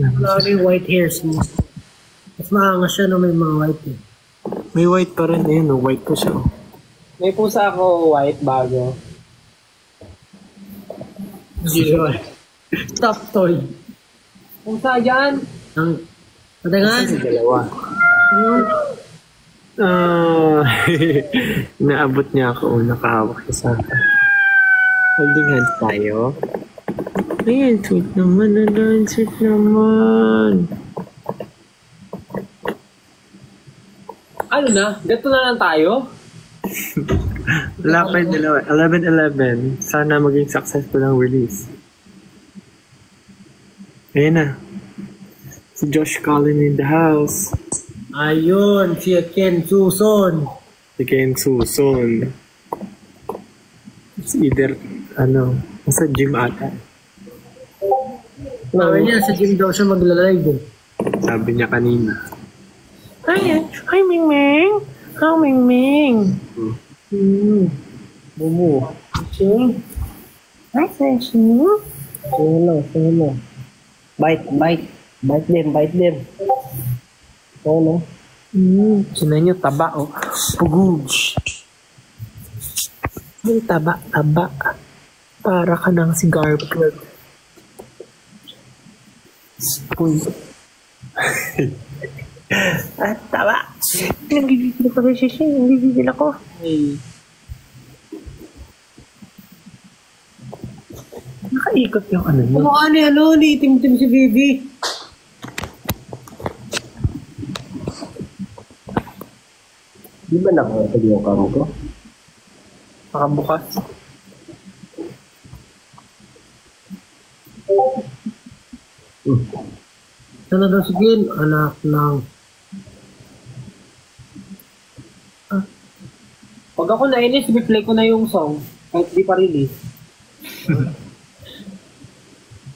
Wala yung white hairs mo. Mas maangas siya na may mga white eh. May white pa rin. Ayun, white pa siya. May pusa ako white bago. Zero. Top toy. Pusa dyan! Ang... Patangan? Dalawa. Naabot niya ako. Nakahawak siya sa akin. Holding hands tayo. Ayan, sweet naman. Ayan, sweet naman. Ano na? Gato na lang tayo? Wala pa yung dalawa. 11-11. Sana maging successful ang release. Ayan na. Si Josh Collin in the house. Ayun, si Ken Suson. Si Ken Suson. It's either, nasa gym ata. Sabi niya, sa gym daw siya magla-live eh. Sabi niya kanina. Hi, Ming Ming. Hi, Ming Ming. Bumu. Ching. Hi, Ching. Hello. Bite. Bite them. Ano? Sinay niyo taba, oh. Puguj. Ay, taba. Para ka ng cigar plug. Uy. Taba. Nagigigil ako sa siya. Nagigigil ako. Hey. Nakaikot yung ano niya. Mukha ni Tim si Vivi. Di ba nakakatag yung kamo ko? Nakabukas. Sana daw si Glenn, anak ng... Pag ako nainis, replay ko na yung song. Kahit di pa release.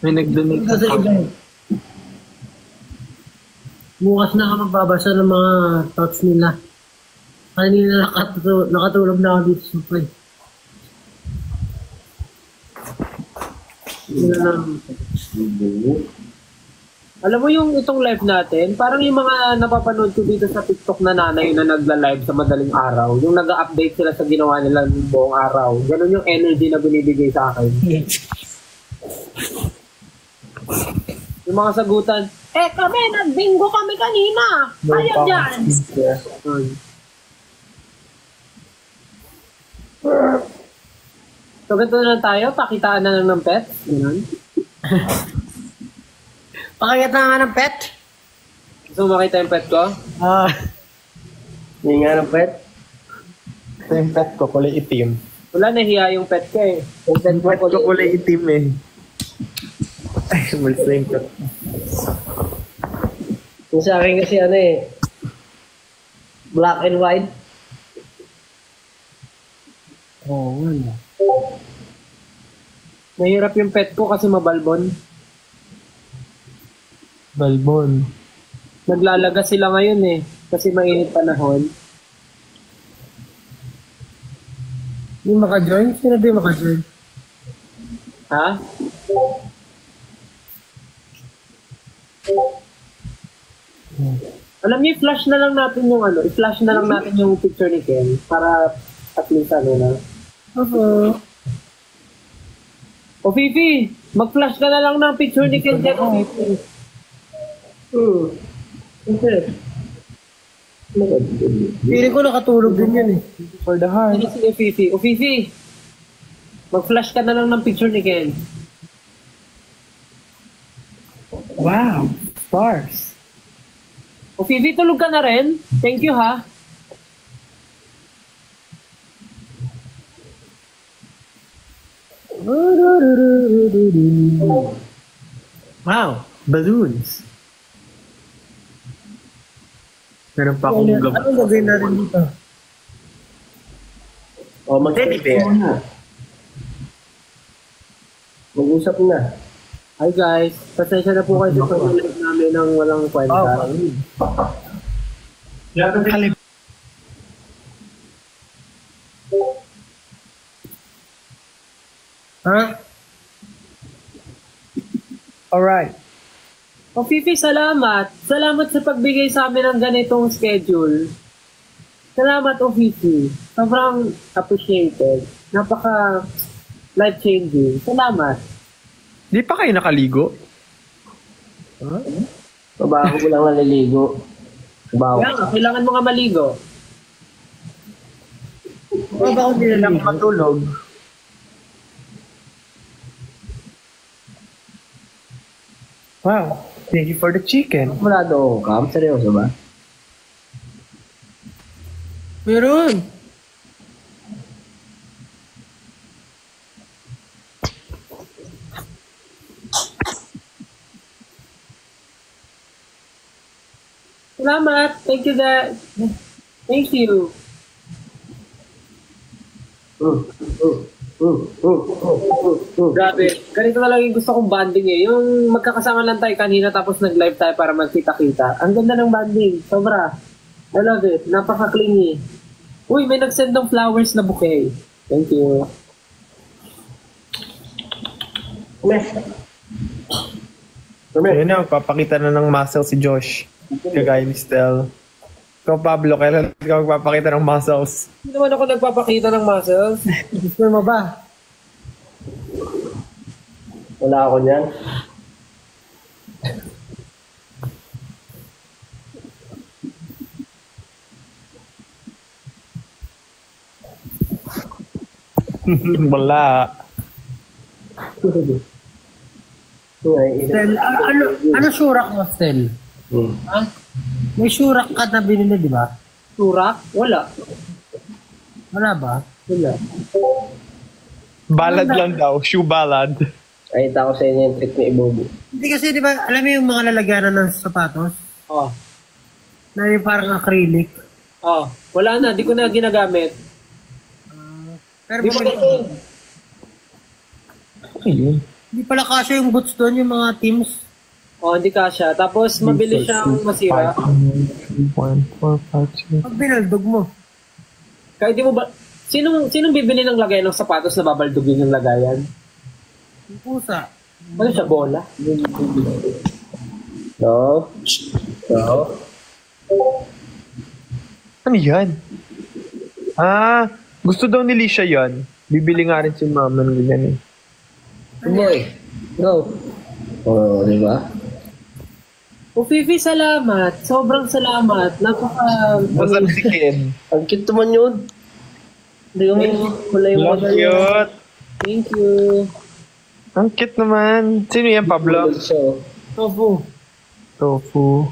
May nag-donate Kasi ako. iba eh. Bukas na ka magbabasa ng mga thoughts nila. Kanina nakatulog na ako dito sa play. Alam mo yung itong live natin, parang yung mga napapanood ko dito sa TikTok na nanay na nagla-live sa madaling araw, yung nag-update sila sa ginawa nila ng buong araw. Ganun yung energy na binibigay sa akin. Yung mga sagutan, kami, nag-bingo kami kanina. Kaya dyan. So, ganito na lang tayo. Pakitaan na lang ng pet. Ganun. Pakayat na nga ng pet. Gusto mo makita yung pet ko? Hindi nga ng pet. Ito yung pet ko, kulay itim. Wala, nahiya yung pet ko eh. Yung pet Pet ko kulay itim eh. Ay, malis na yung pet. Yung sa akin kasi black and white. Oo, ano. Nahirap yung pet ko kasi mabalbon. Balbon. Naglalaga sila ngayon eh. Kasi mainit panahon. Yung maka-join? Sino ba yung maka-join? Ha? Alam niyo, i-flash na lang natin yung i-flash na lang natin yung picture ni Ken para at least na. O Fifi, mag-flash ka na lang ng picture ni Ken dyan. O Fifi. Okay. Feeling ko nakatulog din yan eh. For the heart. Sige, Fifi. O Fifi, mag-flash ka na lang ng picture ni Ken. Wow. Stars. O Fifi, tulog ka na rin. Thank you ha. Wow. Balloons. Meron pa akong gabay. Anong gagawin natin dito? O, Teddy bear. Mag-usap na. Hi guys, pasensya na po kayo sa pag-live namin ng walang kwenta. Ha? Alright. O Fifi, salamat. Salamat sa pagbigay sa amin ng ganitong schedule. Salamat, O Fifi. Sobrang appreciated. Napaka life-changing. Salamat. Di pa kayo nakaligo? Babaho ko lang naliligo. Babaho. Kaya nga, kailangan mo nga maligo. O ba kung hindi na lang Matulog. Wow. Thank you for the chicken. Wala doon, Cam. Seryoso ba? Meron. Salamat. Thank you, Dad. Thank you. Grabe. Ganito na lang yung gusto kong banding eh. Yung magkakasama lang tayo kanina tapos nag-live tayo para magkita-kita. Ang ganda ng banding. Sobra. I love it. Napaka-clingy. Uy, may nag-send ng flowers na bouquet. Thank you. Ayun na, papakita na ng muscle si Josh. Kagaya ni Stel. Ikaw, Pablo, kailan ka magpapakita ng muscles? Hindi naman ako nagpapakita ng muscles. Gusto mo ba? Wala ako niyan. Wala. Stel, ano surak mo, Stel? Ha? May surak ka na binili, di ba? Turak? Wala. Wala ba? Wala. Ballad lang daw. Shoe ballad. Nakita ko sa inyo yung trick ni Ibobo. Hindi kasi, di ba, alam mo yung mga lalagyanan ng sapatos? Oh. Na yung parang acrylic. Oh. Wala na. Di ko na ginagamit. Pero Di ba bumili kasi? Ayun. Hindi pala kasya yung boots doon, yung mga teams. Oh, hindi kasha. Tapos, mabilis siyang masira. 1, 4, 5, 6. Pag binaldog mo. Kaya di mo ba... Sinong bibili ng lagayan ng sapatos na babaldugin yung lagayan? Yung pusa. Ano siya, bola? No? No? Ano yan? Ah, gusto daw ni Lisha yan. Bibili nga rin si mama ng ganyan eh. Boy. Go. Oh, di ba? O Fifi, salamat. Sobrang salamat. Napaka... Masarap si Ken. Ang cute naman yun. Hindi kami wala yung Love model. cute. Thank you. Ang cute naman. Sino yan, Pablo? So, Tofu. Tofu.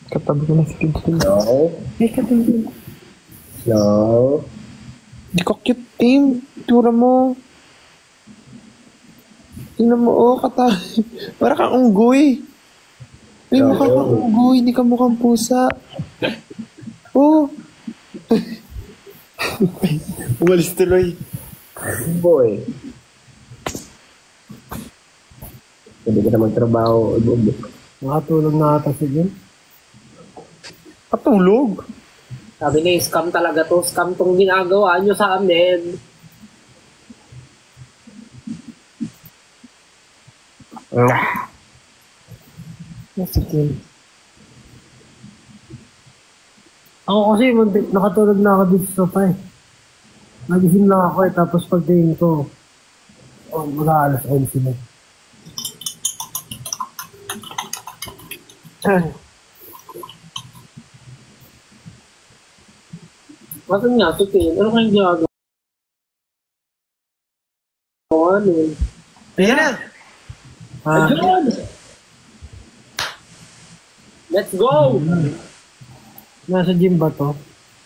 Katabi ko na si Ken. no? Hey, katabi. No? Di ko cute, team. Tura mo. Tingnan mo, oh, katabi. Para kang unggoy. Ay, mukha kang unggoy. Hindi ka mukhang pusa. Oh. Umalis tuloy. Boy. Hindi ka na magtrabaho. Ibobo. Nakatulog na ata si Jim. Patulog. Sabi niya, scam talaga to. Scam tong ginagawa nyo sa amin. Sige. Ako kasi, nakatulog na ako dito sa sofa eh. Nagising lang ako eh, tapos pagtingin ko, mag-aalas 11 na. Bakit nga, si Ken? Ano kayong ginagawa? Ano? Ayan na. Ayun! Let's go! Nasa gym ba to?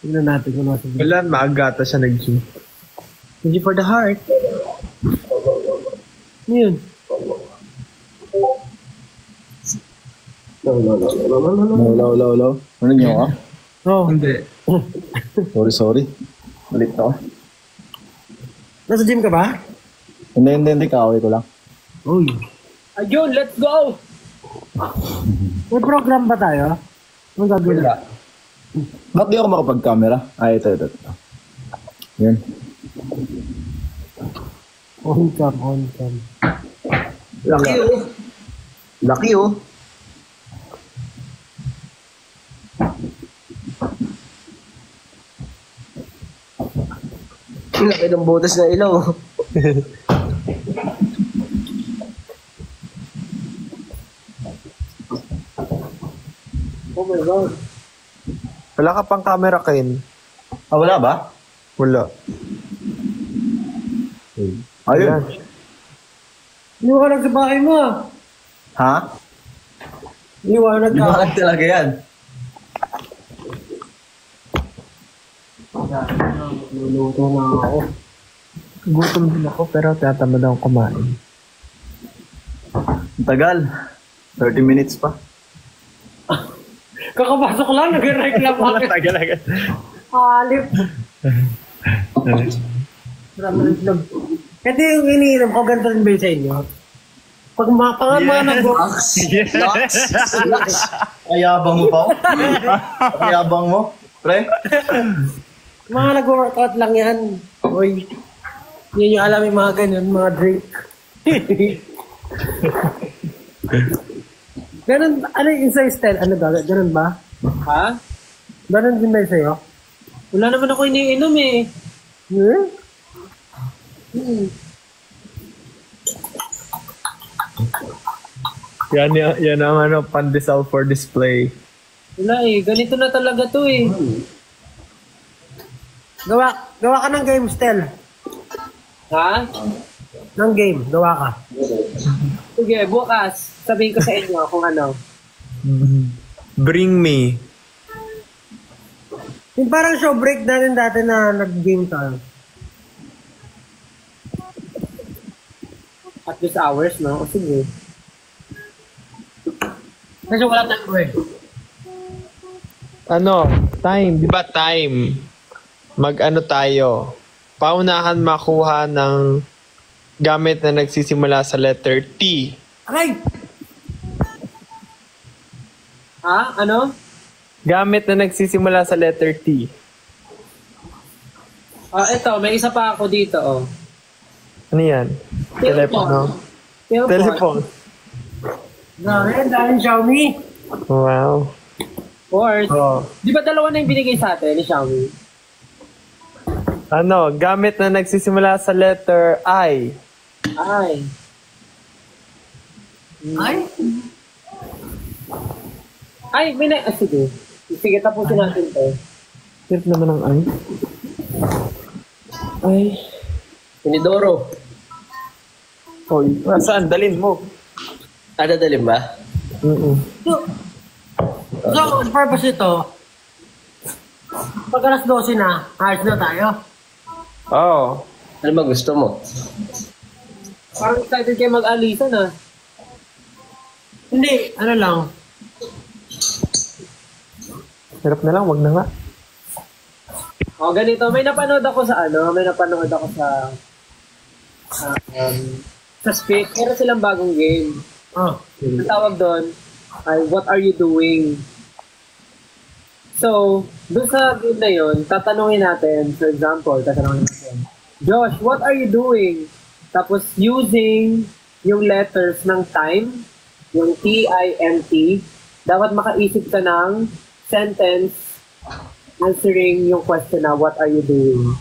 Tignan natin kung nasa gym. Wala, maagata siya nag-gym. Thank you for the heart. Ano yun? Hello. Ano niyo ka? Oh, Hindi. Sorry. Malit ako. nasa gym ka ba? Hindi. Kaaway ko lang. Uy. Ayun, let's go! May program ba tayo? Anong gagawin? Ba't di ako makapag-camera? Ay, ito. Yan. On cam. Laki oh. Laki oh. Laki ng butas na ilaw. Oh my God. Wala ka pang camera, Ken. Ah, wala ba? Wala. Ayun. Liwanag sa bahay mo ah. Ha? Liwanag ka. Liwanag talaga yan. Luluto na ako. Gutom din ako, pero tatamad akong kumain. Ang tagal. 30 minutes pa. Kakapasok lang, nag-reklamo ako. Tagal agad. Halip. Kasi yung iniinom ko, ganito rin ba yun sa inyo? Pag pangamanag mo, Ayabang mo pa. Ayabang mo. Pre? mga nag-workout lang yan. Uy, yun yung alam yung mga ganyan, mga drink. Ganun, ano yung sa'yo style? Ano ba? Ganun ba? Ha? Ganun din ba yung sa'yo? Wala naman ako iniinom eh. Yan ang ano, pandesal for display. Wala eh. Ganito na talaga to eh. Gawa ka ng game style. Ha? Ng game, gawa ka. Sige, bukas. Sabihin ko sa inyo kung ano. Bring me. Yung parang show break natin dati na nag-game tayo. At least hours, no? O sige. Kasi wala tayong word. Ano? Time. Di ba time? Mag-ano tayo? Paunahan makuha ng gamit na nagsisimula sa letter T. Aray! Ha? Ano? Gamit na nagsisimula sa letter T. Ito, may isa pa ako dito, oh. Ano yan? Telepono. Telephone. Grabe, daming Xiaomi. Wow. Course. Oh. Di ba dalawa na yung binigay sa atin ni Xiaomi? Ano? Gamit na nagsisimula sa letter I. Ay. Ay? Ay, may na... sige. Sige, tapusin natin to. Hirap naman ang I. Ay. Pinidoro. Oy. Saan? Dalin mo. Dadalhin ba? So, ang purpose ito, pag alas 12 na, ayos na tayo. Oh. Ano ba gusto mo? Parang excited kayo mag-alisan, ah. Hindi, ano lang. Hirap na lang. Wag na nga. O, ganito. May napanood ako sa sa Speak. Meron silang bagong game. Oh. Ang tawag doon ay What Are You Doing? So, doon sa game na yun, tatanungin natin, for example, Josh, what are you doing? Tapos, using yung letters ng time, yung T-I-M-T, dapat makaisip ka ng sentence answering yung question na, what are you doing?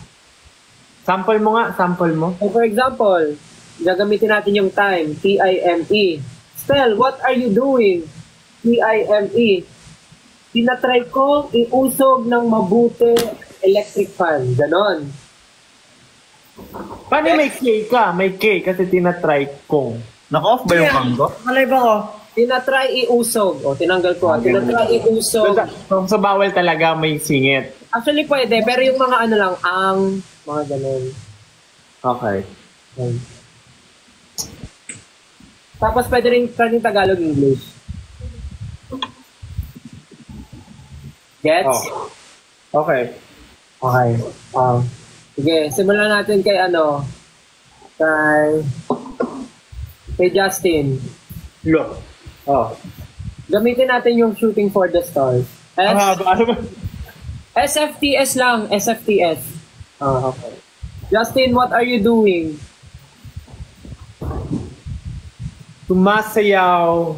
Sample mo nga. Sample mo. So, for example, gagamitin natin yung time, T-I-M-E. Spell, what are you doing? T-I-M-E. Tinatry ko iusog ng mabuti electric fan. Ganon. Paano may K ka? May K kasi tinatry kong. Naka-off ba yung cam ko? Malay ba ko? Tinatry iusog. O, tinanggal ko. Tinatry iusog. So, bawal talaga may singit. Actually, pwede. Pero yung mga ano lang, mga ganon. Okay. Tapos pwede rin Tagalog, English. Gets? Oh. Okay. Okay. Sige, simulan natin kay kay Justin. Look. Oh. Gamitin natin yung Shooting for the Stars. Ano ba? SFTS lang. SFTS. Okay. Justin, what are you doing? sumasayaw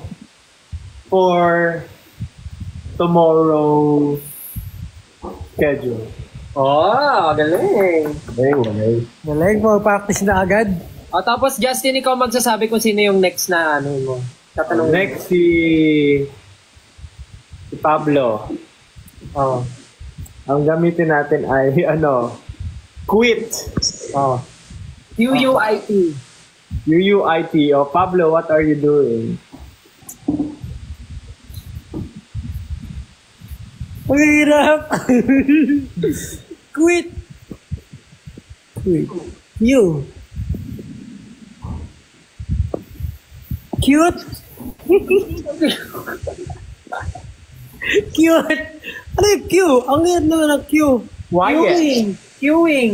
for tomorrow's schedule. Oh, galing. Galing po, practice na agad. O, tapos Justin, ikaw magsasabi kung sino yung next na ano mo. Tatanong. Next si Pablo. Oh. Ang gamitin natin ay quit. Oh. UUIT. UUIT. Oh, Pablo, what are you doing? Ang hirap. Quit. Quit. You. Cute. Cute. Ano yung Q? Ang hirap naman ang Q. Queuing. Queuing.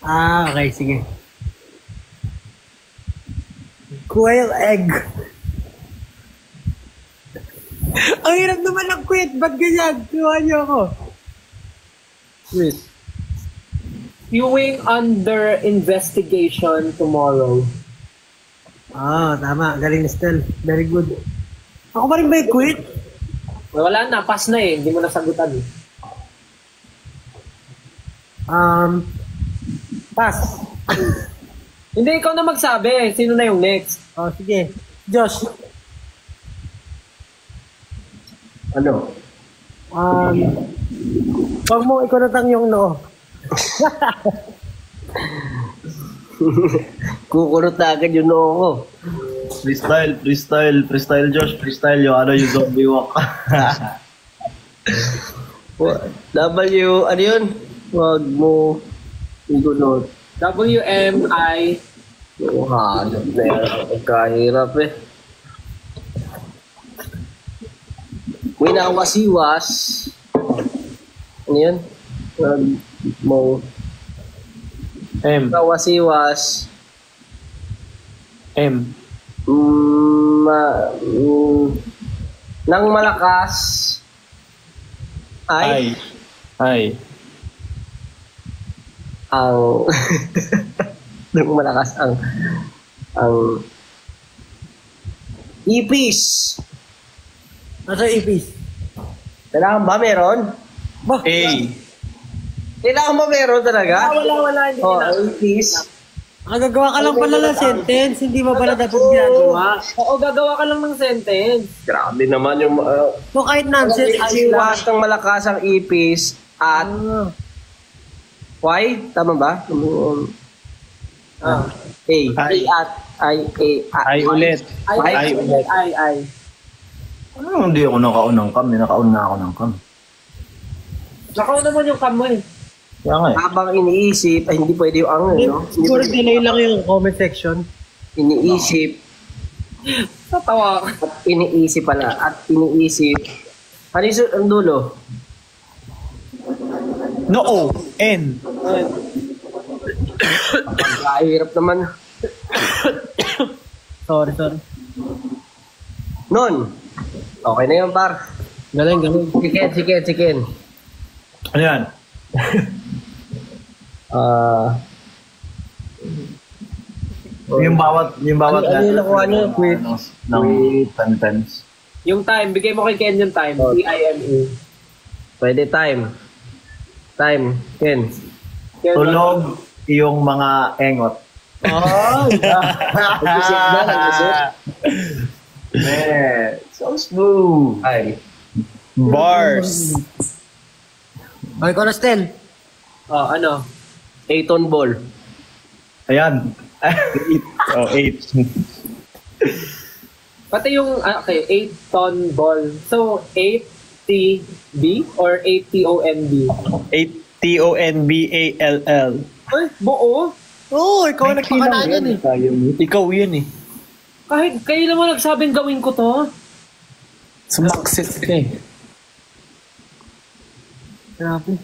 Ah, okay, sige. Quail egg. Ang hirap naman ng quit. Ba't ganyan? Tuwa niyo ako. Quit. Queuing under investigation tomorrow. Ah, tama. Galing ni Stel. Very good. Ako pa rin ba yung quit? Wala na, pass na eh. Hindi mo nasagutan eh. Pass. Hindi, ikaw na magsabi. Sino na yung next? Oh, sige. Josh. Ano? Wag mo ikunatang yung noo. Kukurot na agad yung noo ko. Freestyle Josh, freestyle yung zombie walk. Ano yun? Wag mo igunot. WMI. Hanap na yan. Pagkahirap eh. Winawasiwas. Ano yun? Wag mo. M. Winawasiwas. M. Nang malakas I. ang nang malakas ang ipis. Nasa ipis. Kailangan ba meron? Bah, A. Kailangan ba meron talaga? Wala. Hindi Oh, na. ipis. gagawa ka lang pala ng sentence. Hindi ba pala dapat ginagawa? Oo, gagawa ka lang ng sentence. Grabe naman yung So kahit nonsense, ayos lang. siwas ng malakas ang ipis at Y? Tama ba? A. I. At I ulit. Ay. Ano hindi ako nakaunang kam? Nakauna ako ng kam. Nakaw naman yung cam mo eh. Kaya nga eh. Habang iniisip, ay hindi pwede yung ang, no? Siguro delay lang yung comment section. Iniisip, Tatawa ka. at iniisip pala, at iniisip. Ano yung ang dulo? No. N. Kahirap naman. Sorry. Non. Okay na yun, par. Galing. Chicken. Ano yan? Yung bawat Ano yung nakuha niyo? Quit. ng sentence. Yung time, bigay mo kay Ken yung time. TIME. Pwede time. Ken. Ken, Tulog yung mga engot. Nag-isip na. So smooth. Ay. Bars. Okay ko na, Stel. Oh, ano? 8-ton ball. Ayan. 8. 8. Pati yung, okay, 8-ton ball. So, 8TB or 8TONB? 8TONBALL. Ay, buo. Oo, ikaw ang nagpakanayan eh. Ikaw yun eh. Kahit kayo naman nagsabing gawin ko to. Sumaksit ka eh. Grabe.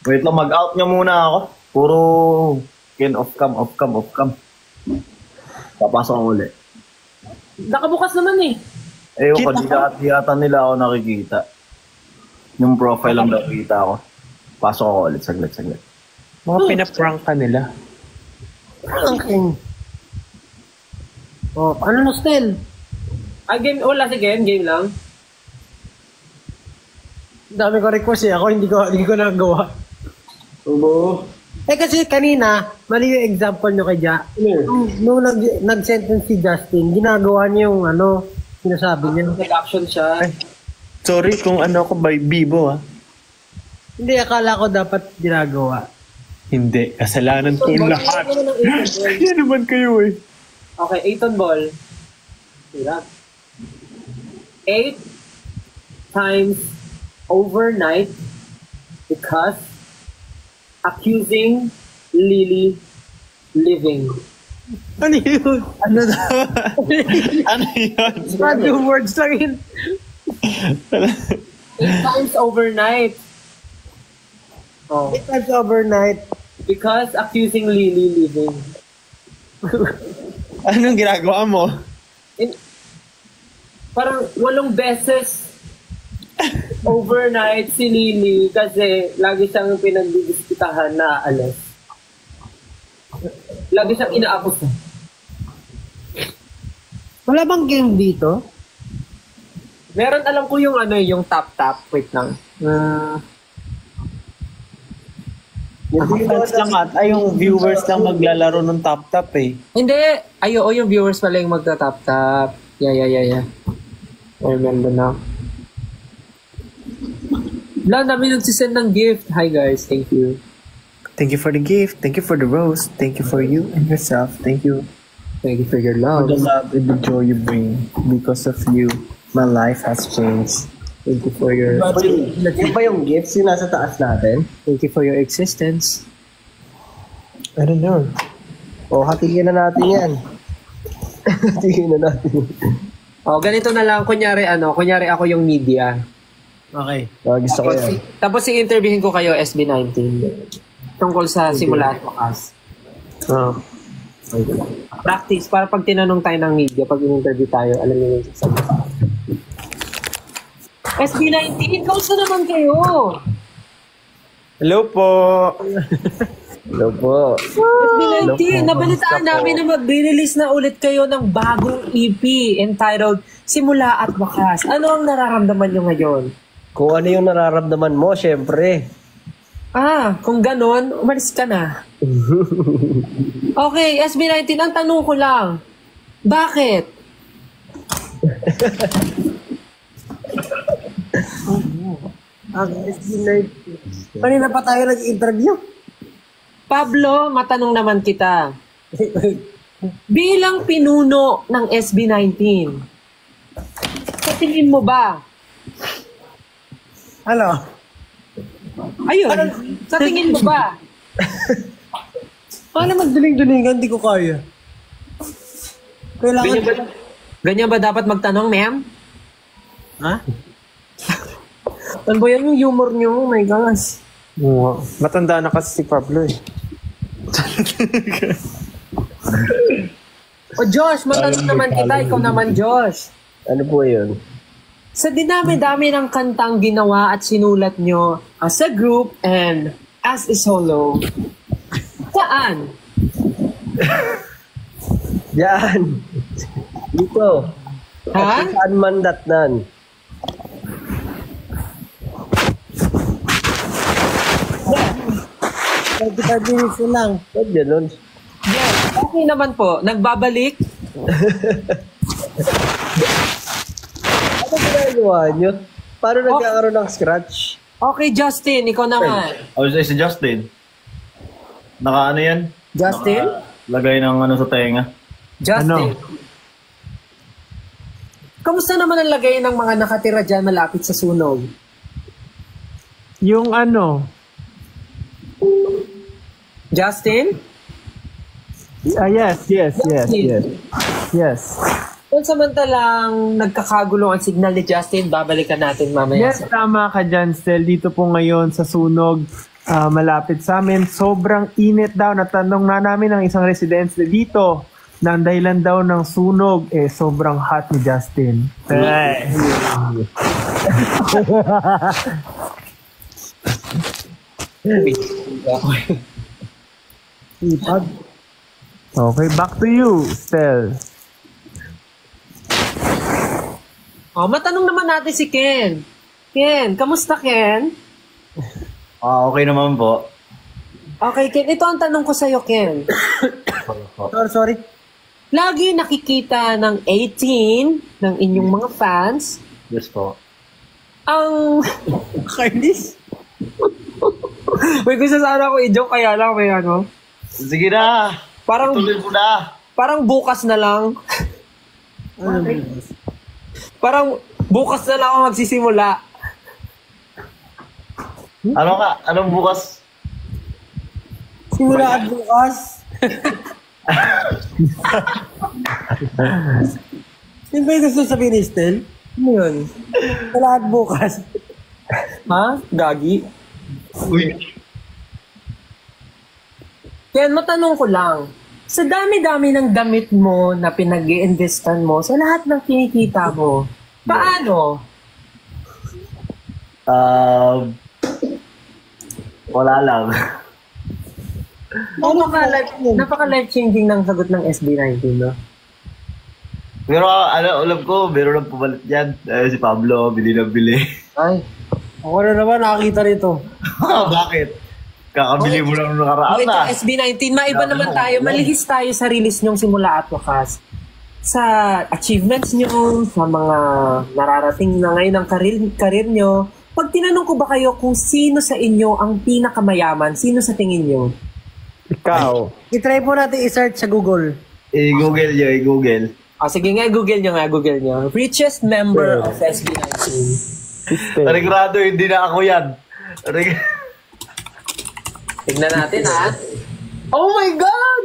Wait lang, mag-out nyo muna ako. Puro off cam. Papasok ako ulit. Nakabukas naman eh. Yung di ata nila ako nakikita. Yung profile lang nakikita ako. Pasok ako ulit, saglit. Mga pinaprank ka nila. Ang Oh, ano na Stel? Ay, game, wala si Ken, game lang. Dami ko request eh. Ako hindi ko nagawa. Oo. Kasi kanina, mali yung example nyo kay Ja. Nung nag-sentence si Justin, ginagawa niya yung sinasabi niya. Nag-action siya. Ay, sorry kung ano ako by Bibo Hindi, akala ko dapat ginagawa. Hindi, kasalanan ko lahat. Yan naman kayo eh. Okay, 8 on ball. Hirap. 8 times overnight because accusing Lily living. Ano yun? Ano daw? Ano yun? Random words lang yun. 8 times overnight. Oh. 8 times overnight. Because accusing Lily living. Anong ginagawa mo? Parang 8 beses overnight si Lily kasi lagi siyang pinagdidisputahan na alas. Lagi siyang inaapos. Wala bang game dito? Meron, alam ko yung yung tap-tap. Wait lang. Yung viewers lang yung viewers lang maglalaro ng tap-tap eh. Hindi. Yung viewers pala yung magta-tap-tap. Yeah. I remember now. Wala, dami nagsisend ng gift. Hi guys, thank you. Thank you for the gift. Thank you for the rose. Thank you for you and yourself. Thank you Thank you for your for love. the love and the joy you bring. Because of you, my life has changed. Thank you for your... Yung ba yung gifts yung nasa taas natin? Thank you for your existence. I don't know. O, hatiin na natin yan. Hatiin na natin. Ganito na lang. Kunyari ako yung media. Okay. Gusto ko yan. Tapos i-interviewin ko kayo SB19. Tungkol sa simula at wakas. Practice. Para pag tinanong tayo ng media, pag in-interview tayo, alam niyo yung sasagot. SB19, kamusta naman kayo? Hello po. Hello po. SB19, nabalitaan namin na mag-release na ulit kayo ng bagong EP entitled Simula at Wakas. Ano ang nararamdaman nyo ngayon? Kung ano yung nararamdaman mo, syempre. Kung ganon, umalis ka na. Okay, SB19, ang tanong ko lang, bakit? Kanina pa tayo nag-interview. Pablo, matanong naman kita. Bilang pinuno ng SB19, sa tingin mo ba? Ano? Ayun, sa tingin mo ba? Paano magduling-dulingan? Hindi ko kaya. Kailangan... Ganyan ba dapat magtanong, ma'am? Ha? Ano ba yan yung humor nyo? Oh my gosh. Matanda na kasi si Pablo eh. Josh, matanong naman kita. Ikaw naman, Josh. Ano po yun? Sa dinami-dami ng kantang ginawa at sinulat nyo as a group and as a solo, saan? Yan. Dito. Ha? Saan man datnan? Yeah. 35 minutes na lang. Ba't ganun? Yes. Okay naman po. Nagbabalik. Ano ginagawa nyo? Paano nagkakaroon ng scratch? Okay, Justin. Ikaw naman. Si Justin. Naka yan? Justin? Lagay ng sa tenga. Justin. Kamusta naman ang lagay ng mga nakatira dyan malapit sa sunog? Yung Justin? Yes. Kung samantalang nagkakagulo ang signal ni Justin, babalikan natin mamaya. Yes, tama ka dyan, Stel. Dito po ngayon sa sunog, malapit sa amin. Sobrang init daw. Natanong na namin ng isang residence dito na ang dahilan daw ng sunog, sobrang hot ni Justin. Ay. Ipag. Okay, back to you, Stel. Matanong naman natin si Ken. Ken, kamusta Ken? Okay naman po. Okay, Ken, ito ang tanong ko sa'yo, Ken. Sorry. Lagi nakikita ng 18 ng inyong mga fans Yes po. ang... Kainis? May gusto sana ako i-joke, kaya lang may ano. Sige na. Parang, Tuloy mo na. parang bukas na lang. Parang bukas na lang ako magsisimula. Ano ka? Anong bukas? Simula at bukas. Yun ba yung gusto sabihin ni Stel? Ano yun? Sa lahat bukas. Ha? Gagi? Uy. Ken, matanong ko lang. Sa dami-dami ng damit mo na pinag-i-investan mo, sa lahat ng kinikita mo, paano? Wala lang. Napaka-life-changing ng sagot ng SB19, no? Pero alam ko, meron lang pumalit yan. Si Pablo, bili na bili. Ay. Ako na naman nakakita nito. Bakit? Kakabili mo lang nung nakaraan Ito, na. SB19, maiba naman tayo. Malihis tayo sa release nyong simula at wakas. Sa achievements nyo, sa mga nararating na ngayon ng karir nyo. Pag tinanong ko ba kayo kung sino sa inyo ang pinakamayaman, sino sa tingin nyo? Ikaw. I-try po natin i-search sa Google. I-google nyo, i-google. Sige nga, Google nyo. Richest member of SB19. Regrado, hindi na ako yan. Tignan natin, ha? Oh my God!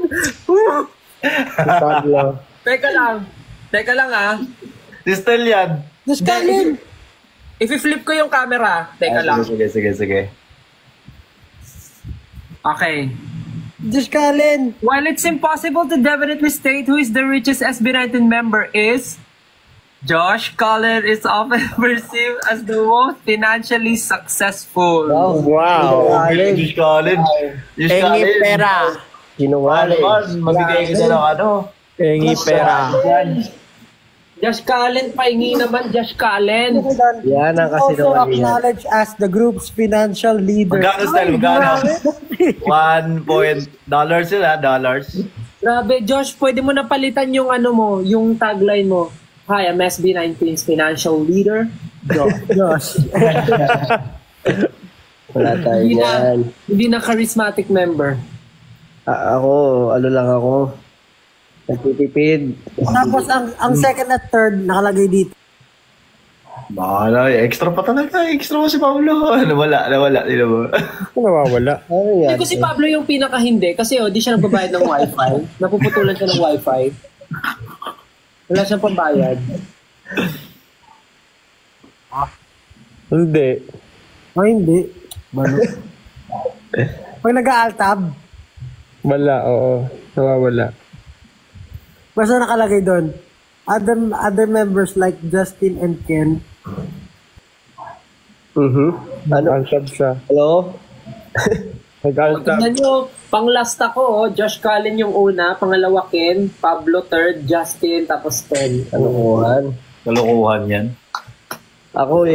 Pablo. Teka lang, ha? Si Stel yan. Just Kalin! I-flip ko yung camera. Teka lang. Sige. Okay. Just Kalin! While it's impossible to definitely state who is the richest SB19 member is, Josh Cullen is often perceived as the most financially successful. Wow. Diyos Colin. Ginawali. Mabigay ka na ng Engi pera. Josh Cullen, pahingi naman, Josh Cullen. Yan ang Also kasinungalingan. acknowledged as the group's financial leader. Magkano, Stel? Magkano? $1 sila, dollars. Grabe, Josh, pwede mo na palitan yung ano mo, yung tagline mo. Hi, I'm SB19's financial leader. Josh. Wala tayo yan. Hindi na charismatic member. Ako, ano lang ako. Nagtitipid. Tapos ang second at third nakalagay dito. Bahala, extra pa talaga. Extra mo si Pablo. Nawala. Di na ba? Nawawala. Ano yan? Hindi ko si Pablo yung pinaka-hindi kasi di siya nagbabayad ng wifi. Napuputulan siya ng wifi. Wala siyang pambayad. Hindi. Ay, hindi. Balo. Pag nag-aaltab, Wala, oo. Nawawala. basta nakalagay doon. Other members like Justin and Ken. Ano? Nag-altab siya. Hello? Nag-altab. Tignan nyo, pang last ako, Josh Cullen yung una, pangalawa Ken, Pablo third, Justin, tapos Ken. Kalokohan. Kalokohan yan. Ako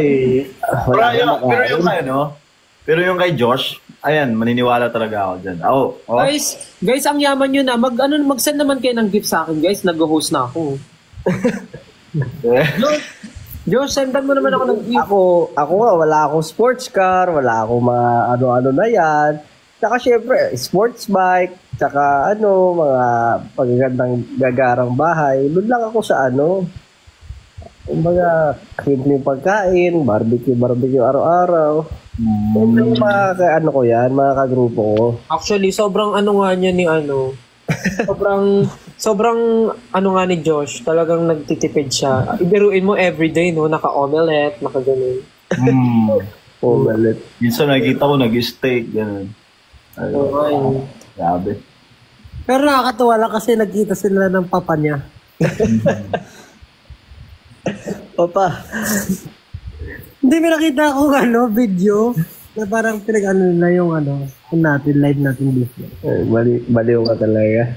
Pero yung kay Josh, ayan, maniniwala talaga ako dyan. Guys, ang yaman nyo na, mag-send naman kayo ng gift sa akin, guys, nag-host na ako. Josh, sendan mo naman ako ng gift. Ako nga, wala akong sports car, wala akong mga ano-ano na yan. Tsaka syempre, sports bike, tsaka mga pagagandang gagarang bahay. Doon lang ako sa kumbaga, simpleng pagkain, barbecue araw-araw. Mga ko yan, mga kagrupo ko. Actually, sobrang nga niya ni sobrang nga ni Josh, talagang nagtitipid siya. Ibiruin mo everyday, no? Naka-omelette, naka-ganun. Omelette. Minsan nakikita ko nag-steak, gano'n. Okay. Grabe. Pero nakakatuwa lang kasi nagkita sila ng papa niya. Papa. Hindi, may nakita akong video na parang pinag-ano na yung natin, live natin dito. Baliw ka talaga.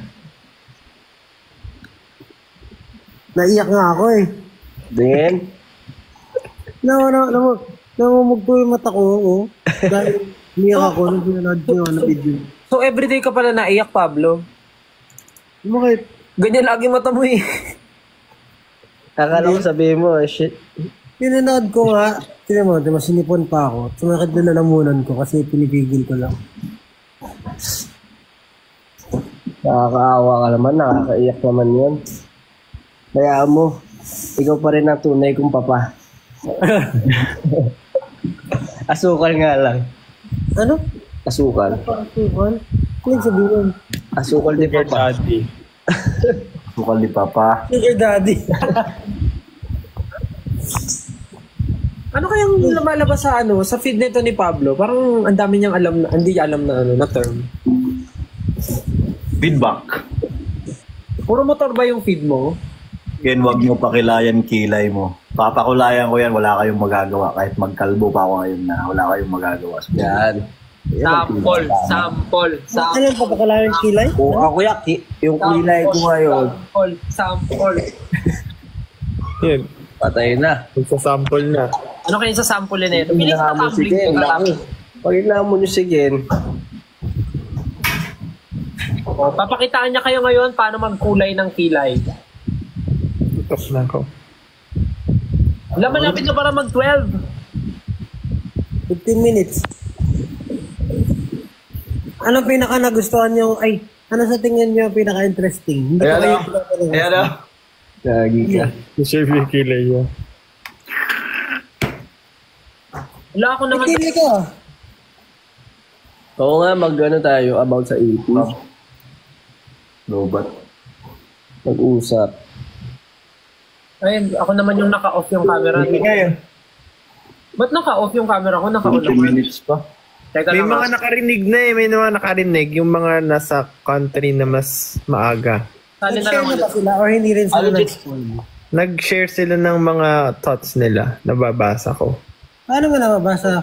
Naiyak nga ako eh. Then, Namumugto yung mata ko, oh. Dahil niyak ako nung pinanood ko yung video. So everyday ka pala naiyak, Pablo? Bakit? Ganyan lagi mata mo eh. akala ko sabihin mo, shit. Pinanood ko nga, tinan mo, diba, sinipon pa ako. Sumakit na lalamunan ko kasi pinipigil ko lang. Nakakaawa ka naman, nakakaiyak naman yun. Kaya mo, ikaw pa rin ang tunay kong papa. Asukal nga lang. Ano? Asukal. Asukal? Ano sabihin? Asukal di papa. Sukal ni Papa. Sugar daddy. Ano kayang lumalabas sa sa feed nito ni Pablo? Parang ang dami niyang alam na, hindi alam na na term. Feedback. Puro motor ba yung feed mo? Ken, wag mo pakilayan kilay mo. Papakulayan ko yan, wala kayong magagawa. Kahit magkalbo pa ako ngayon na wala kayong magagawa. Yan. Sample. Ano yung papakalayan ng kilay? Kung ako yung kilay ko ngayon, Sample. Yun. patay na. Magsasample na. Ano kaya sa sample na ito? Piling Hinahamon na si tumbling Gen. ko Laki. Pag hinahamon nyo si Gen, papakitaan niya kayo ngayon paano magkulay ng kilay. Tapos na ako. Malapit na para mag-12. 15 minutes. Ano pinaka nagustuhan nyo? Ay, ano sa tingin nyo pinaka-interesting? Hindi ko kayo tinatanong. Ayan o. lagi ka. Deserve yung kilay niya. Wala ako naman. Pili ko. Oo nga, mag-ano tayo about sa 80s. Lobat. Mag-usap. Ay, ako naman yung naka-off yung camera. Ba't naka-off yung camera ko? Naka-on 15 naman. minutes pa. Teka May lang. mga nakarinig na eh. May mga nakarinig. Yung mga nasa country na mas maaga. Sali na Nag-share lang na ba ulit. sila or hindi rin sila Legit. nag-spoil? Nag-share sila ng mga thoughts nila. Nababasa ko. Paano mo nababasa?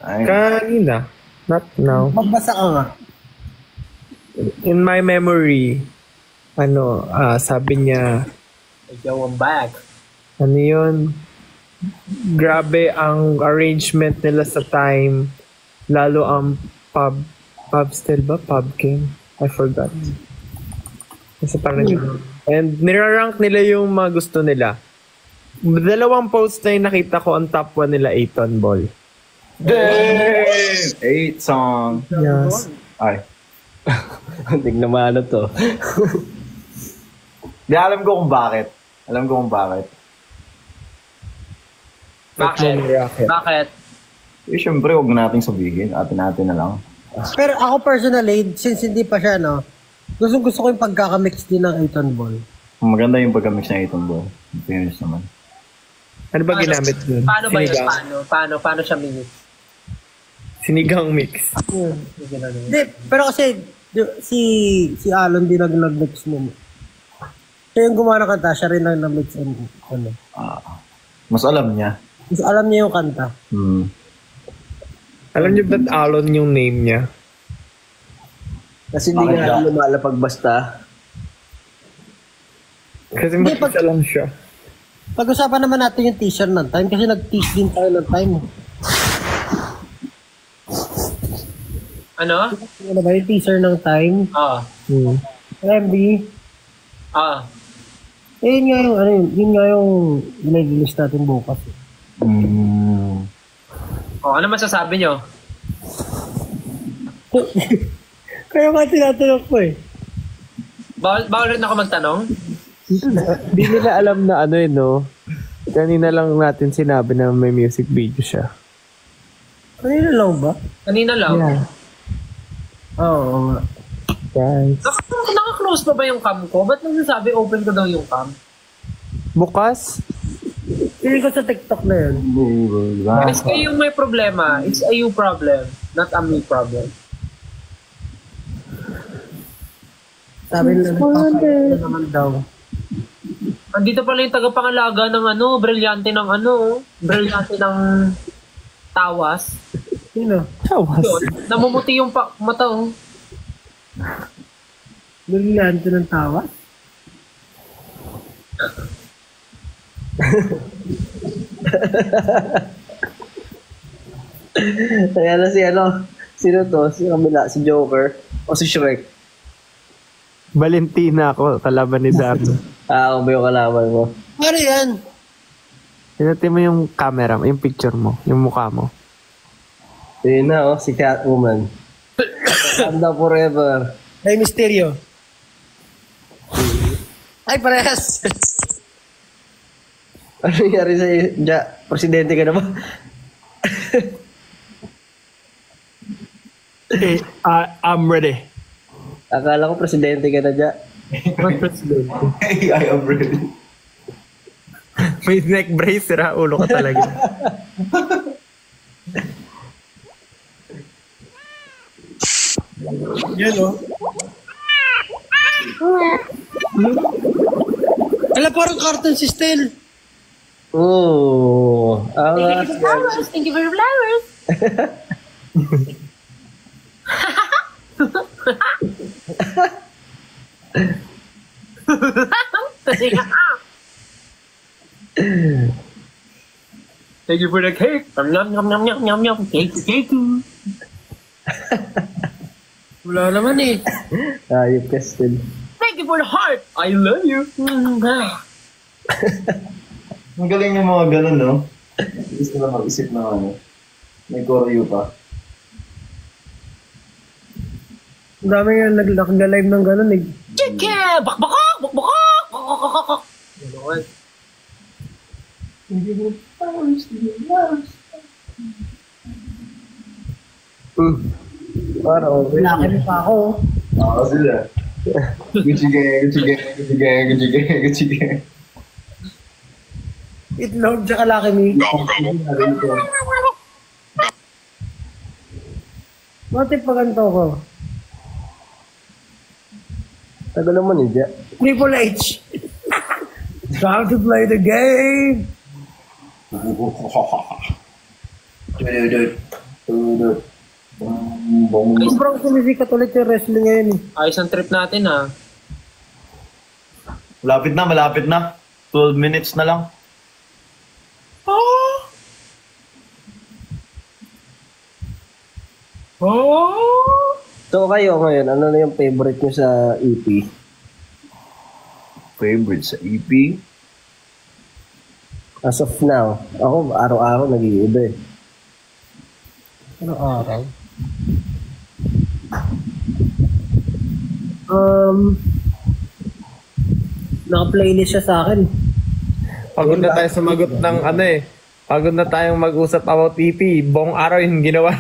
Ay, Kanina. Not now. Magbasa ka nga. In my memory, sabi niya, Yo, I'm back. ano yun? Grabe ang arrangement nila sa time. Lalo ang pub still ba? Pub King? I forgot. Kasi parang and nirarank nila yung mga gusto nila. Dalawang post na yung nakita ko, ang top 1 nila, Aiton Ball. damn! 8 song. Yes. Ay. Hindi naman ano to. Di alam ko kung bakit. Bakit? Rocket. Bakit? Eh, syempre, huwag na natin sabihin. Atin-atin na lang. Pero ako personally, since hindi pa siya, no, gusto ko yung pagkakamix din ng Aiton Ball. Maganda yung pagka-mix na itong ball. Fairness naman. Ano ba ginamit dun? Paano ba yun? Sinigang? Paano siya minute? Sinigang mix. Hindi, pero kasi si Alon din nag-mix nun. Siya yung gumawa ng kanta, siya rin ang nag-mix and ano. Mas alam niya. Mas alam niya yung kanta. Alam niyo ba't Alon yung name niya? Kasi hindi nga lumalapag basta. Kasi Hindi, mag-isa lang siya. Pag-usapan naman natin yung teaser ng time kasi nag-tease din tayo ng time. Ano? Ano ba yung teaser ng time? MB. Yun nga yung, yun nga yung i-release natin bukas. Ano masasabi nyo? Kaya nga tinatanong ko eh. Bawal rin ako magtanong? Hindi nila alam na no? Kanina lang natin sinabi na may music video siya. Kanina lang ba? Kanina lang. Yeah. Oo nga. Guys. Naka-close pa ba yung cam ko? Ba't nagsasabi open ko daw yung cam? Bukas? Pili ko sa TikTok na yun. Kasi kayo yung may problema. It's a you problem, not a me problem. Sabi nila, nagpapakita naman daw. Andito pala yung tagapangalaga ng brilyante ng brilyante ng tawas. Sino? Tawas. Yun, namumuti yung mata, oh. Brilyante ng tawa? Kaya na si ano, sino to? Si kabila, si Joker o si Shrek? Valentina ako, kalaban ni Darno. Ako ba yung kalaban mo? Ano yan? Pinati mo yung camera, yung picture mo, yung mukha mo. Yun na, oh, si Catwoman. Wakanda forever. Ay, Mysterio. Ay, parehas. Ano nangyari sa'yo? Ja, presidente ka na ba? Okay, I'm ready. Akala ko presidente ka na, Ja. Hey, I am ready. May neck brace, sira ulo ka talaga. Yan, oh. Ala, parang cartoon si Stel. Oh, Thank you for flowers. Thank you for flowers. Thank you for the cake. Yum, yum, yum, yum, yum, yum. Cake, cake. Wala naman eh. ayop ka still. Thank you for the heart. I love you. Ang galing yung mga ganun, no? Gusto na mag-isip na ano. May choreo pa. Ang dami nga nag-live ng gano'n eh. Chicken! Bakbakak! Bakbakak! Bakbakak! Gano'n. Para okay. Laki pa ako. Oo, sila. Gucci gang, Gucci gang, Gucci gang, Gucci gang, Gucci gang. Itlog, tsaka Lucky Me. Bakit pa ganito ko? Tagal naman eh, Ja. Triple H. Time to play the game. Sobrang sumisikat ulit yung wrestling ngayon eh. Ayos ang trip natin, ha? Malapit na, malapit na. 12 minutes na lang. So kayo ngayon, ano na yung favorite nyo sa EP? Favorite sa EP? As of now, ako araw-araw nag-iiba eh. Ano araw? Naka-playlist siya sa akin. Pagod na tayo sumagot ng ano eh. Pagod na tayong mag-usap about EP. Buong araw yung ginawa.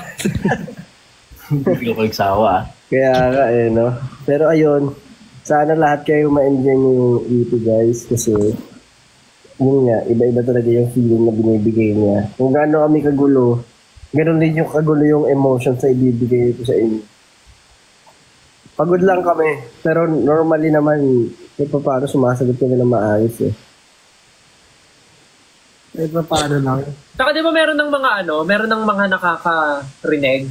Hindi ko kagsawa. Kaya nga eh, no? Pero ayun, sana lahat kayo ma-enjoy yung EP guys kasi yun nga, iba-iba talaga yung feeling na binibigay niya. Kung gaano kami kagulo, ganoon din yung kagulo yung emotion sa ibibigay ko sa inyo. Pagod lang kami, pero normally naman, kung paano sumasagot kami ng maayos eh. Eh, paano lang? Saka di ba meron ng mga meron ng mga nakaka-reneg?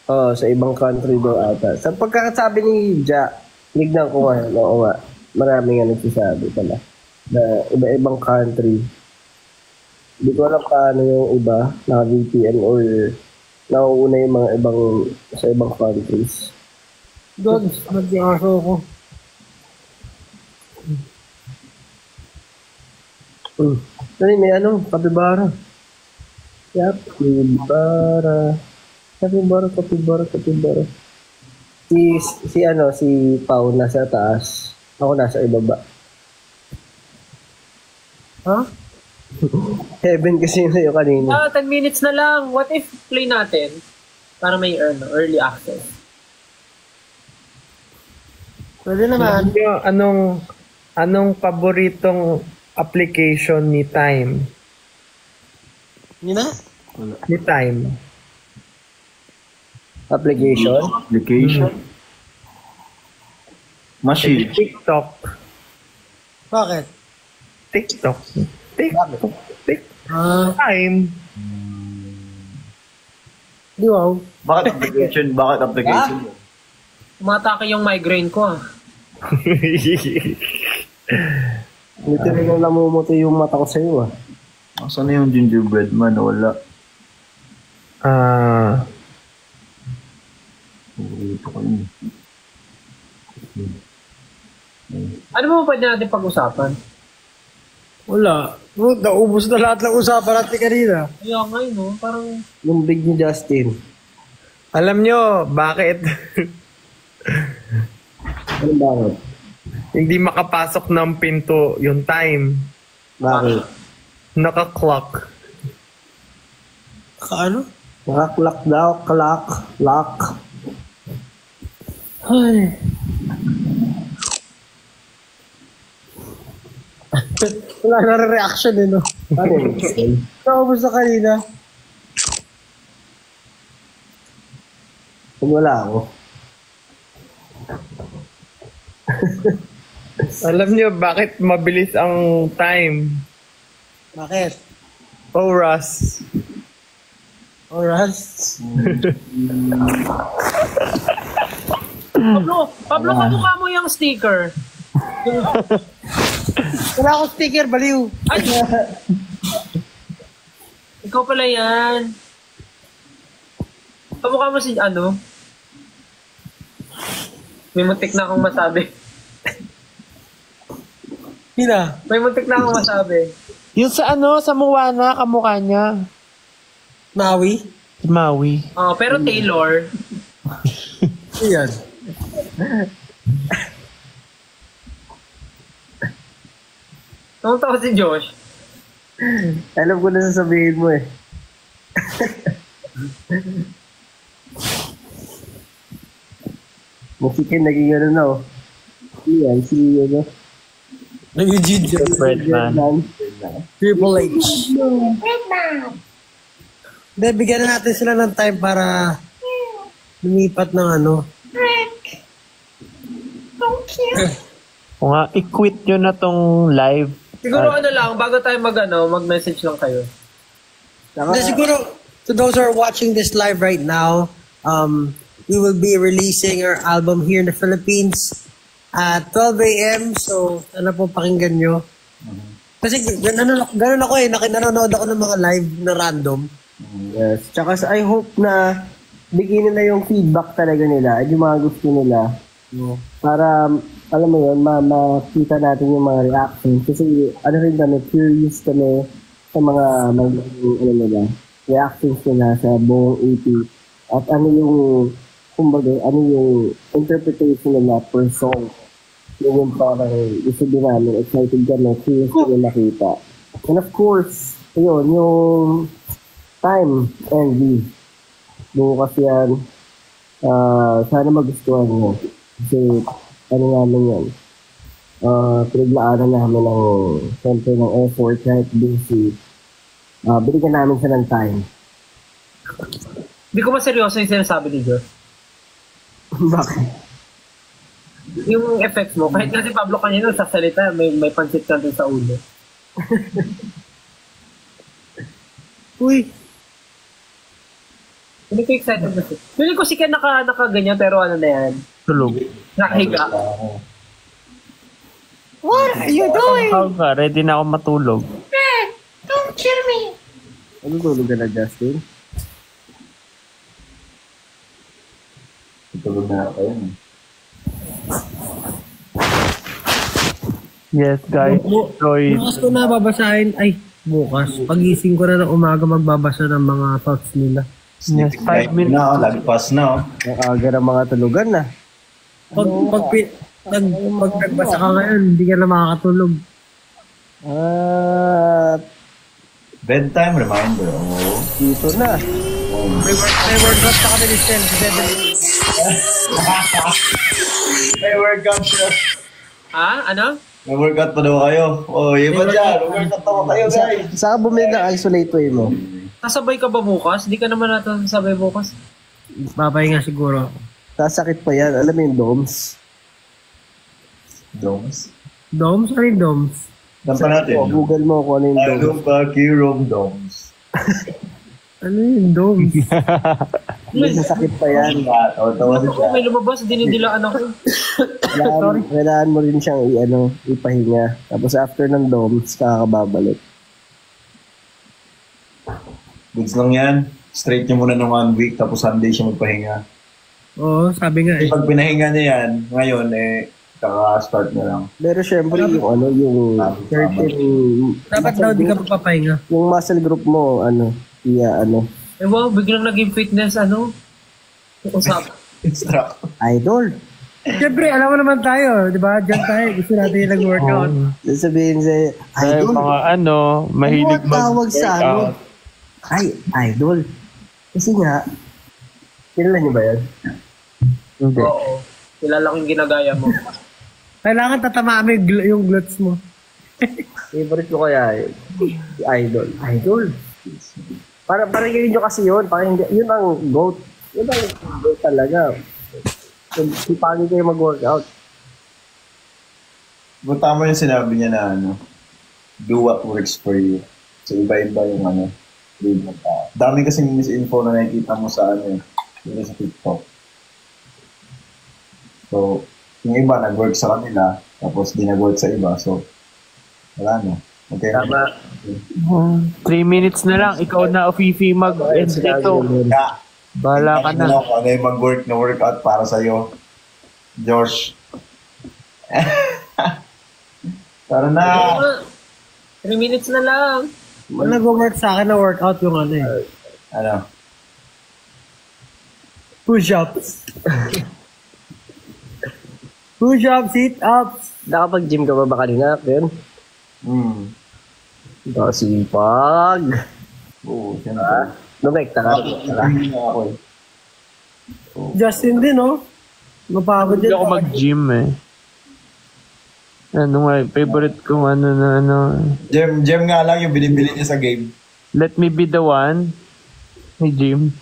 Oo, sa ibang country daw ata. Sa pagkakasabi ni Ja, lignan ko nga, oo nga, marami nga nagsasabi pala. Na iba-ibang country. Hindi ko alam paano yung iba, naka-VPN or nauuna yung mga ibang, sa ibang countries. Dogs, nag-aso ko. May kapibara. Kapibara. Si Pao nasa taas. Ako nasa ibaba. Ha? Heaven kasi yun sa'yo kanina. 10 minutes na lang. What if play natin para may early access? Pwede naman. Anong paboritong application ni Time? Yun na? Ni Time. Application? Application? Machine. TikTok. Bakit? TikTok. Ah, Time. di wow. Bakit application? Bakit application? Umatake yung migraine ko, ah. Literal na namumuti yung mata ko sa'yo ah. Saan na yung gingerbread man? Wala. Ito ko yun. Ano mo pwede natin pag-usapan? Wala. Naubos na lahat ng usapan natin kanina. Kaya nga yun, no? Parang... Yung big ni Justin. Alam nyo, bakit? Ano bakit? Hindi makapasok ng pinto yung time. Bakit? Naka-clock. Ano? Naka-clock daw, lock. Ay. Wala na reaction eh, no? Ano yun? Naubos na kanina. Kung wala ako. Alam nyo, bakit mabilis ang time? Bakit? Oras. Oras? Pablo, kamukha mo yung sticker. Wala akong sticker, baliw. Ay! Ikaw pala yan. Kamukha mo si ano? May muntik na akong masabi. Hina. May muntik na akong masabi. Yung sa ano, sa Moana, kamukha niya. Maui? Maui. Oh, pero Taylor. Iyan. Anong tawag si Josh? Alam ko na sasabihin mo eh. Musikin, naging ano na oh. Yan, si ano. Naging ginger. Breadman. Triple H. Hindi, bigyan na natin sila ng time para lumipat ng ano. Kung nga, i-quit nyo na tong live. Siguro ano lang, bago tayo mag-message lang kayo. Hindi, siguro, to those who are watching this live right now, we will be releasing our album here in the Philippines at 12 a.m. So, sana po pakinggan nyo. Kasi ganun ako eh, nanonood ako ng mga live na random. Yes. Tsaka I hope na bigyan nila yung feedback talaga nila at yung mga gusto nila. No? Para, alam mo yun, makita natin yung mga reactions. Kasi, ano rin kami, curious kami sa mga ano nila, reactions nila sa buong EP. At ano yung, kumbaga, ano yung interpretation nila per song. Yun yung parang gusto din namin, excited kami, curious kami makita. And of course, yun, yung time and bukas yan. Sana magustuhan nyo. Kasi, ano namin yan. Pinaglaanan namin ng, siyempre, ng effort, kahit busy. Binigyan namin siya ng time. Hindi ko maseryoso yung sinasabi ni Josh. Bakit? Yung effects mo, kahit kasi Pablo kanina sa salita, may pansit ka din sa ulo. Uy, Hindi ko excited na siya. Feeling ko si Ken nakaganyan, pero ano na yan? Tulog. Nakahiga. What are you doing? Ready na ako matulog. Dad, don't kill me. Ano tulog ka na, Justin? Tulog na ako yun. Yes, guys. Enjoy. bukas ko na babasahin. Ay, bukas. Pagising ko na ng umaga magbabasa ng mga thoughts nila. Yes, 5 minutes. Na, lagpas na. Ang aga ng mga tulugan na. Pag nagbasa ka ngayon, hindi ka na makakatulog. Bedtime reminder. Oh. Dito na. May workout pa kami ni Stel. May workout siya. Ha? Ano? May workout pa daw kayo. Oh, yun ba dyan? Workout pa kayo, guys. Saan ka bumili ng isolate way mo? Kasabay ka ba bukas? Di ka naman natin sabay bukas. Papahinga siguro ako. Sasakit pa yan. Alam mo yung domes? Domes. Domes? Ano yung domes? Saan pa natin? O, Google mo kung ano yung domes. Ano ba Kirong Domes? Ano yung domes? Masakit pa yan. Tawa Ako, may lumabas, dinidilaan ako. Kailangan mo rin siyang ipahinga. Tapos after ng DOMS, kakababalik. Goods lang yan. Straight niya muna ng 1 week, tapos Sunday siya magpahinga. Oo, sabi nga eh. Pag pinahinga niya yan, ngayon kaka-start na lang. Pero syempre, yung certain... Dapat daw di ka magpapahinga. Yung muscle group mo, Wow, biglang naging fitness, usap. Instruct. idol. Siyempre, alam mo naman tayo, di ba? Diyan tayo, gusto natin yung nag-workout. Sabihin sa'yo, Dahil idol. mga mahilig Ano ang tawag sa Ay, idol. Kasi nga, kilala niyo ba yan? Hindi. Oo. Kilala ko yung ginagaya mo. Kailangan tatamaan mo yung glutes mo. Favorite ko kaya idol. Idol. Parang yun nyo kasi yun. Parang yun ang GOAT. Yun ang GOAT talaga. Sipagin kayo mag-workout. But tama yung sinabi niya na do what works for you. So iba-iba yung dami kasing misinfo na nakikita mo sa yung sa TikTok. So, yung iba nag-work sa kanila, tapos di nag-work sa iba. So, wala na. Okay. Tama. 3 minutes na lang. Ikaw na, Fifi, mag-end dito. Bahala ka na. Ano yung mag-work na workout para sa'yo? Josh. Tara na. 3 minutes na lang. Nag-work sa akin na workout yung Ano? push-ups. Push-ups, sit-ups. Nakapag-gym ka ba kanina, Ken? Sipag. Oo, siyempre. Lumekta ka. Hindi na ako Justin din, no? Mapagod Hindi din. ako mag-gym favorite kong Gem nga lang yung binibili niya sa game. Let me be the one. Hey, Jim.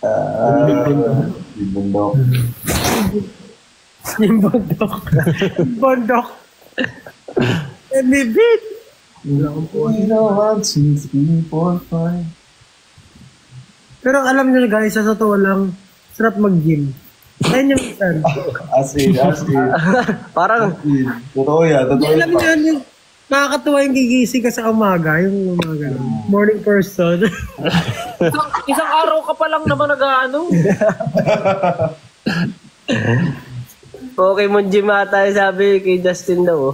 Yung bundok. Yung bundok. Bundok. And we beat. Pero alam niyo guys, sa totoo lang, sarap mag-gym. Ayun yung minsan. As in. Parang, Totoo yan. Alam niyo yung nakakatuwa yung gigising ka sa umaga, yung umaga. Morning person. Isang araw ka pa lang naman Pokemon gym ata sabi kay Justin daw.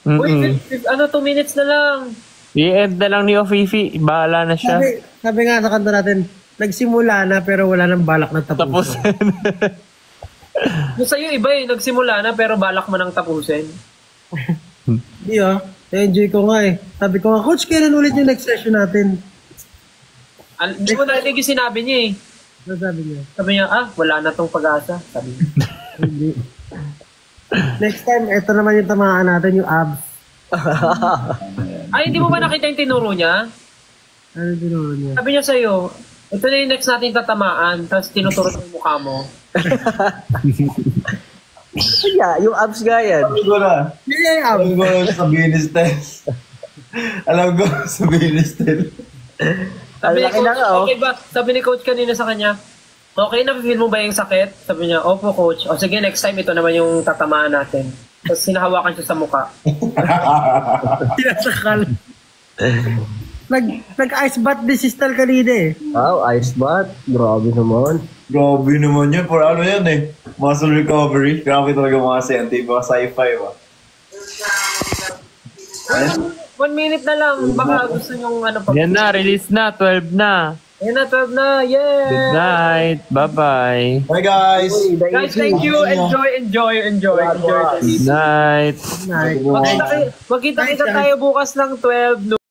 Uy, 2 minutes na lang. I-end na lang ni Fifi. Bahala na siya. Sabi nga sa kanta natin, nagsimula na pero wala nang balak na Tapos. tapusin. Yung sa'yo iba nagsimula na pero balak mo nang tapusin. Hindi na-enjoy ko nga eh. Sabi ko nga, Coach, kailan ulit yung next session natin? Hindi mo narinig yung sinabi niya eh. Ano sabi niya? Sabi niya, wala na tong pag-asa. Sabi niya. Hindi. Next time, ito naman yung tamaan natin, yung abs. Ay, hindi mo ba nakita yung tinuro niya? Ano tinuro niya? Sabi niya sa'yo, ito na yung next natin tatamaan, tapos tinuturo yung mukha mo. Yeah, yung abs nga yan. Alam ko na. Yeah, Alam ko sabihin ni Stes. Alam ko sabihin ni Stes. Sabi ni Ang laki na coach, nga, okay ba? Sabi ni coach kanina sa kanya, okay, na-feel mo ba yung sakit? Sabi niya, opo coach. O sige, next time ito naman yung tatamaan natin. Tapos sinahawakan siya sa mukha. Sinasakal. Nag-ice bath din si Stal kanina eh. Wow, ice bath. Grabe naman. Grabe naman yun. For ano yan muscle recovery. Grabe talaga mga sci-fi ba? 1 minute na lang. Baka gusto nyong pa. Yan na, release na. 12 na. Ayan na, 12 na. Yeah! Good night. Bye-bye. Bye guys! Guys, thank you. Enjoy. Good night. Night. Magkita tayo bukas ng 12 noon.